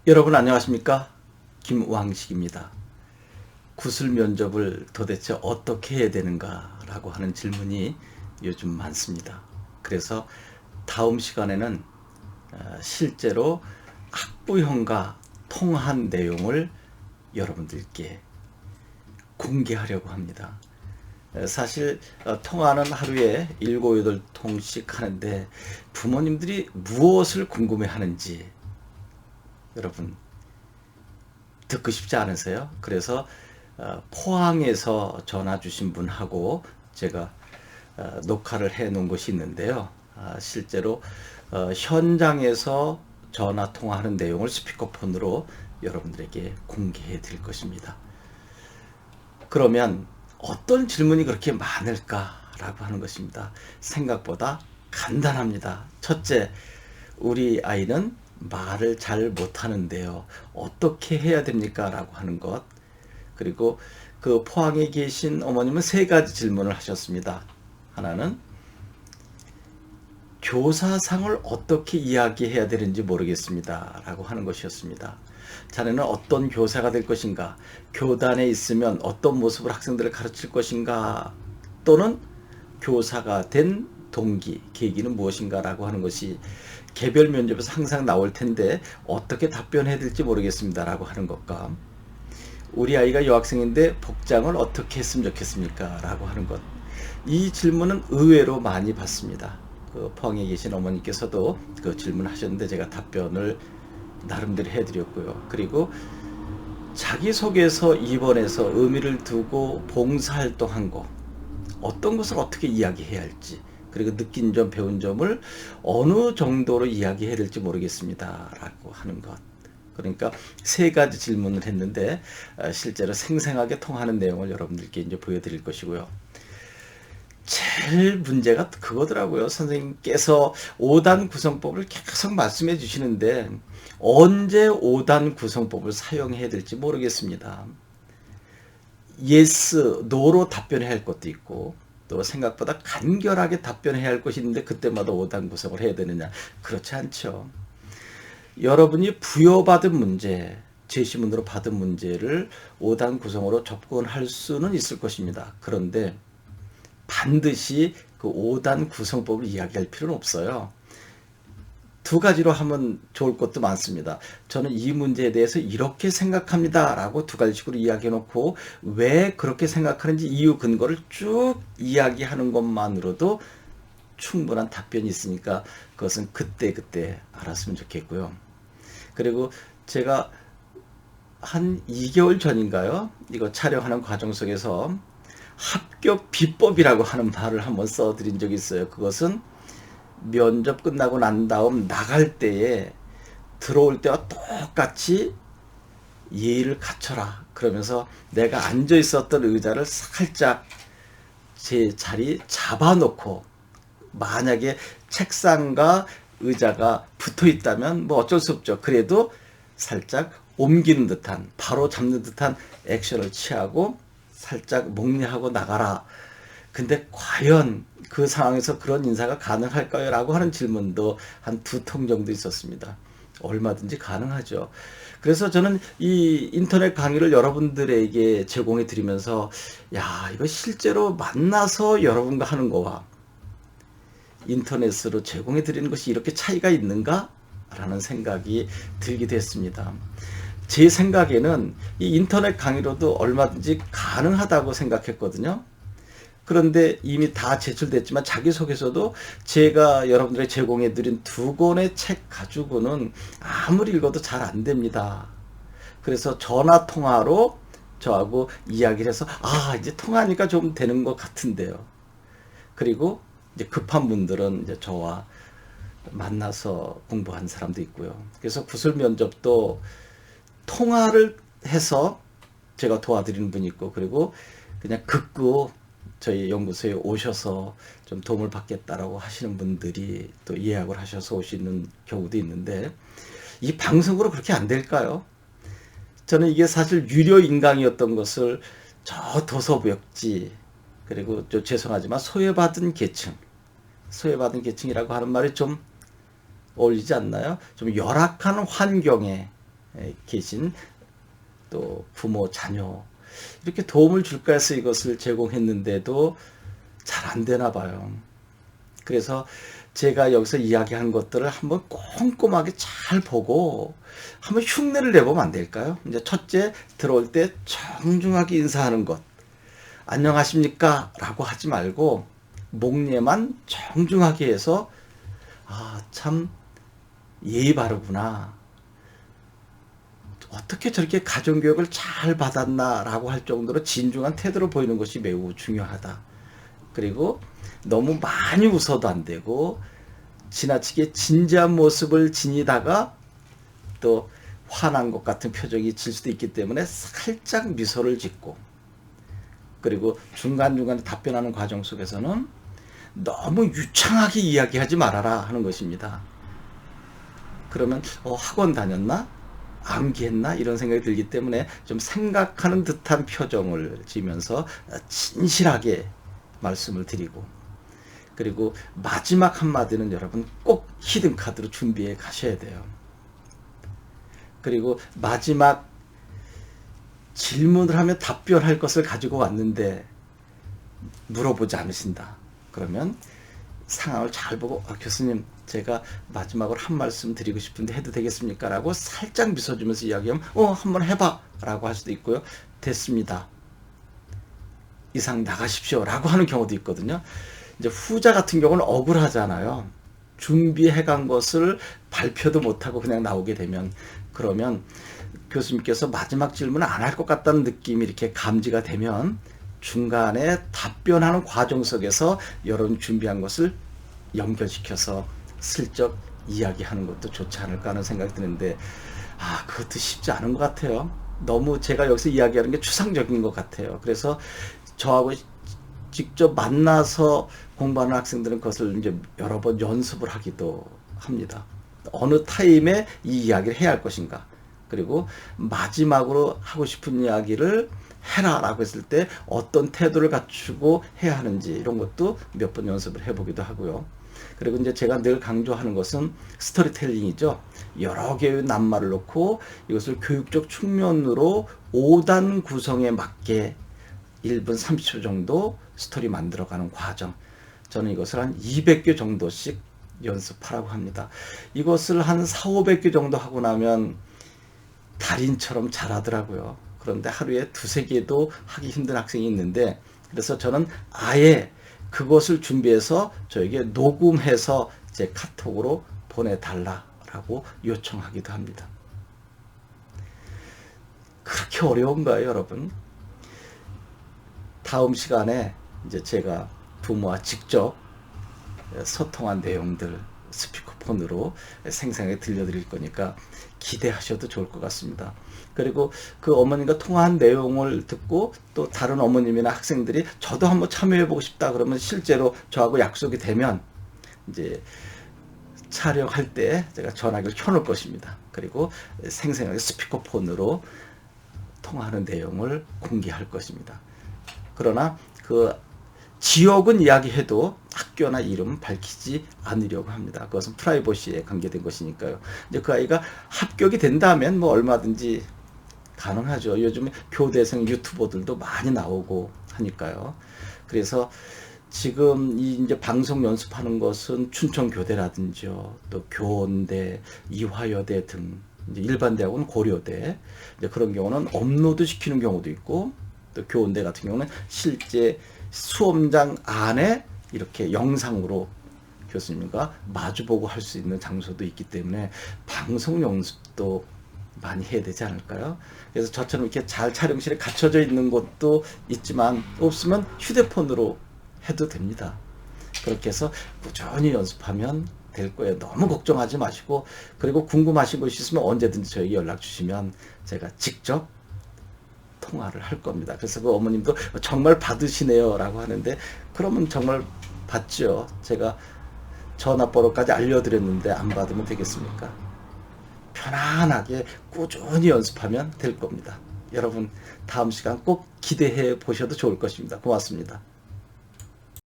여러분 안녕하십니까? 김왕식입니다. 구술 면접을 도대체 어떻게 해야 되는가 라고 하는 질문이 요즘 많습니다. 그래서 다음 시간에는 실제로 학부형과 통한 내용을 여러분들께 공개하려고 합니다. 사실 통화는 하루에 7, 8통씩 하는데 부모님들이 무엇을 궁금해 하는지 여러분 듣고 싶지 않으세요? 그래서 포항에서 전화 주신 분하고 제가 녹화를 해 놓은 것이 있는데요. 실제로 현장에서 전화 통화하는 내용을 스피커폰으로 여러분들에게 공개해 드릴 것입니다. 그러면 어떤 질문이 그렇게 많을까라고 하는 것입니다. 생각보다 간단합니다. 첫째, 우리 아이는 말을 잘 못하는데요. 어떻게 해야 됩니까? 라고 하는 것. 그리고 그 포항에 계신 어머님은 세 가지 질문을 하셨습니다. 하나는 교사상을 어떻게 이야기해야 되는지 모르겠습니다. 라고 하는 것이었습니다. 자네는 어떤 교사가 될 것인가? 교단에 있으면 어떤 모습으로 학생들을 가르칠 것인가? 또는 교사가 된 동기, 계기는 무엇인가? 라고 하는 것이 개별 면접에서 항상 나올 텐데 어떻게 답변해야 될지 모르겠습니다. 라고 하는 것과 우리 아이가 여학생인데 복장을 어떻게 했으면 좋겠습니까? 라고 하는 것. 이 질문은 의외로 많이 받습니다. 그 포항에 계신 어머니께서도 그 질문을 하셨는데 제가 답변을 나름대로 해드렸고요. 그리고 자기소개서 2번에서 의미를 두고 봉사활동한 거, 어떤 것을 어떻게 이야기해야 할지, 그리고 느낀 점, 배운 점을 어느 정도로 이야기해야 될지 모르겠습니다. 라고 하는 것. 그러니까 세 가지 질문을 했는데 실제로 생생하게 통하는 내용을 여러분들께 이제 보여드릴 것이고요. 제일 문제가 그거더라고요. 선생님께서 5단 구성법을 계속 말씀해 주시는데 언제 5단 구성법을 사용해야 될지 모르겠습니다. yes, no로 답변해야 할 것도 있고 또 생각보다 간결하게 답변해야 할 것이 있는데 그때마다 5단 구성을 해야 되느냐? 그렇지 않죠. 여러분이 부여받은 문제, 제시문으로 받은 문제를 5단 구성으로 접근할 수는 있을 것입니다. 그런데 반드시 그 5단 구성법을 이야기할 필요는 없어요. 두 가지로 하면 좋을 것도 많습니다. 저는 이 문제에 대해서 이렇게 생각합니다. 라고 두 가지식으로 이야기해 놓고 왜 그렇게 생각하는지 이유 근거를 쭉 이야기하는 것만으로도 충분한 답변이 있으니까 그것은 그때그때 알았으면 좋겠고요. 그리고 제가 한 2개월 전인가요? 이거 촬영하는 과정 속에서 합격 비법이라고 하는 말을 한번 써드린 적이 있어요. 그것은 면접 끝나고 난 다음 나갈 때에 들어올 때와 똑같이 예의를 갖춰라. 그러면서 내가 앉아 있었던 의자를 살짝 제 자리 잡아놓고 만약에 책상과 의자가 붙어 있다면 뭐 어쩔 수 없죠. 그래도 살짝 옮기는 듯한, 바로 잡는 듯한 액션을 취하고 살짝 목례하고 나가라. 근데 과연 그 상황에서 그런 인사가 가능할까요? 라고 하는 질문도 한 2통 정도 있었습니다. 얼마든지 가능하죠. 그래서 저는 이 인터넷 강의를 여러분들에게 제공해 드리면서 야, 이거 실제로 만나서 여러분과 하는 거와 인터넷으로 제공해 드리는 것이 이렇게 차이가 있는가? 라는 생각이 들기도 했습니다. 제 생각에는 이 인터넷 강의로도 얼마든지 가능하다고 생각했거든요. 그런데 이미 다 제출됐지만 자기소개서도 제가 여러분들에게 제공해 드린 2권의 책 가지고는 아무리 읽어도 잘 안 됩니다. 그래서 전화 통화로 저하고 이야기를 해서 이제 통화하니까 좀 되는 것 같은데요. 그리고 이제 급한 분들은 이제 저와 만나서 공부한 사람도 있고요. 그래서 구술 면접도 통화를 해서 제가 도와드리는 분이 있고, 그리고 그냥 극구 저희 연구소에 오셔서 좀 도움을 받겠다라고 하시는 분들이 또 예약을 하셔서 오시는 경우도 있는데, 이 방송으로 그렇게 안 될까요? 저는 이게 사실 유료 인강이었던 것을 저 도서부역지, 그리고 좀 죄송하지만 소외받은 계층이라고 하는 말이 좀 어울리지 않나요? 좀 열악한 환경에 계신 또 부모, 자녀 이렇게 도움을 줄까 해서 이것을 제공했는데도 잘 안 되나 봐요. 그래서 제가 여기서 이야기한 것들을 한번 꼼꼼하게 잘 보고 한번 흉내를 내보면 안 될까요? 이제 첫째, 들어올 때 정중하게 인사하는 것. 안녕하십니까? 라고 하지 말고 목례만 정중하게 해서 참 예의 바르구나. 어떻게 저렇게 가정교육을 잘 받았나 라고 할 정도로 진중한 태도로 보이는 것이 매우 중요하다. 그리고 너무 많이 웃어도 안 되고 지나치게 진지한 모습을 지니다가 또 화난 것 같은 표정이 질 수도 있기 때문에 살짝 미소를 짓고, 그리고 중간중간에 답변하는 과정 속에서는 너무 유창하게 이야기하지 말아라 하는 것입니다. 그러면 학원 다녔나? 암기했나? 이런 생각이 들기 때문에 좀 생각하는 듯한 표정을 지으면서 진실하게 말씀을 드리고, 그리고 마지막 한마디는 여러분 꼭 히든카드로 준비해 가셔야 돼요. 그리고 마지막 질문을 하면 답변할 것을 가지고 왔는데 물어보지 않으신다. 그러면 상황을 잘 보고 교수님 제가 마지막으로 한 말씀 드리고 싶은데 해도 되겠습니까? 라고 살짝 미소 주면서 이야기하면 한번 해봐 라고 할 수도 있고요. 됐습니다. 이상 나가십시오 라고 하는 경우도 있거든요. 이제 후자 같은 경우는 억울하잖아요. 준비해 간 것을 발표도 못하고 그냥 나오게 되면, 그러면 교수님께서 마지막 질문을 안 할 것 같다는 느낌이 이렇게 감지가 되면 중간에 답변하는 과정 속에서 여러분 준비한 것을 연결시켜서 슬쩍 이야기하는 것도 좋지 않을까 하는 생각이 드는데 그것도 쉽지 않은 것 같아요. 너무 제가 여기서 이야기하는 게 추상적인 것 같아요. 그래서 저하고 직접 만나서 공부하는 학생들은 그것을 이제 여러 번 연습을 하기도 합니다. 어느 타임에 이 이야기를 해야 할 것인가, 그리고 마지막으로 하고 싶은 이야기를 해라 라고 했을 때 어떤 태도를 갖추고 해야 하는지 이런 것도 몇 번 연습을 해보기도 하고요. 그리고 이제 제가 늘 강조하는 것은 스토리텔링이죠. 여러 개의 낱말을 놓고 이것을 교육적 측면으로 5단 구성에 맞게 1분 30초 정도 스토리 만들어가는 과정. 저는 이것을 한 200개 정도씩 연습하라고 합니다. 이것을 한 4,500개 정도 하고 나면 달인처럼 잘하더라고요. 그런데 하루에 2-3개도 하기 힘든 학생이 있는데, 그래서 저는 아예 그것을 준비해서 저에게 녹음해서 제 카톡으로 보내달라고 요청하기도 합니다. 그렇게 어려운가요, 여러분? 다음 시간에 이제 제가 부모와 직접 소통한 내용들 스피커폰으로 생생하게 들려드릴 거니까 기대하셔도 좋을 것 같습니다. 그리고 그 어머님과 통화한 내용을 듣고 또 다른 어머님이나 학생들이 저도 한번 참여해보고 싶다 그러면 실제로 저하고 약속이 되면 이제 촬영할 때 제가 전화기를 켜놓을 것입니다. 그리고 생생하게 스피커폰으로 통화하는 내용을 공개할 것입니다. 그러나 그 지역은 이야기해도 학교나 이름은 밝히지 않으려고 합니다. 그것은 프라이버시에 관계된 것이니까요. 이제 그 아이가 합격이 된다면 뭐 얼마든지 가능하죠. 요즘에 교대생 유튜버들도 많이 나오고 하니까요. 그래서 지금 이제 방송 연습하는 것은 춘천교대라든지요, 또 교원대, 이화여대 등 이제 일반 대학은 고려대, 이제 그런 경우는 업로드 시키는 경우도 있고, 또 교원대 같은 경우는 실제 수업장 안에 이렇게 영상으로 교수님과 마주보고 할 수 있는 장소도 있기 때문에 방송 연습도 많이 해야 되지 않을까요? 그래서 저처럼 이렇게 잘 촬영실에 갖춰져 있는 곳도 있지만 없으면 휴대폰으로 해도 됩니다. 그렇게 해서 꾸준히 연습하면 될 거예요. 너무 걱정하지 마시고, 그리고 궁금하신 것이 있으면 언제든지 저에게 연락 주시면 제가 직접 통화를 할 겁니다. 그래서 그 어머님도 정말 받으시네요 라고 하는데, 그러면 정말 받죠. 제가 전화번호까지 알려드렸는데 안 받으면 되겠습니까? 편안하게 꾸준히 연습하면 될 겁니다. 여러분 다음 시간 꼭 기대해 보셔도 좋을 것입니다. 고맙습니다.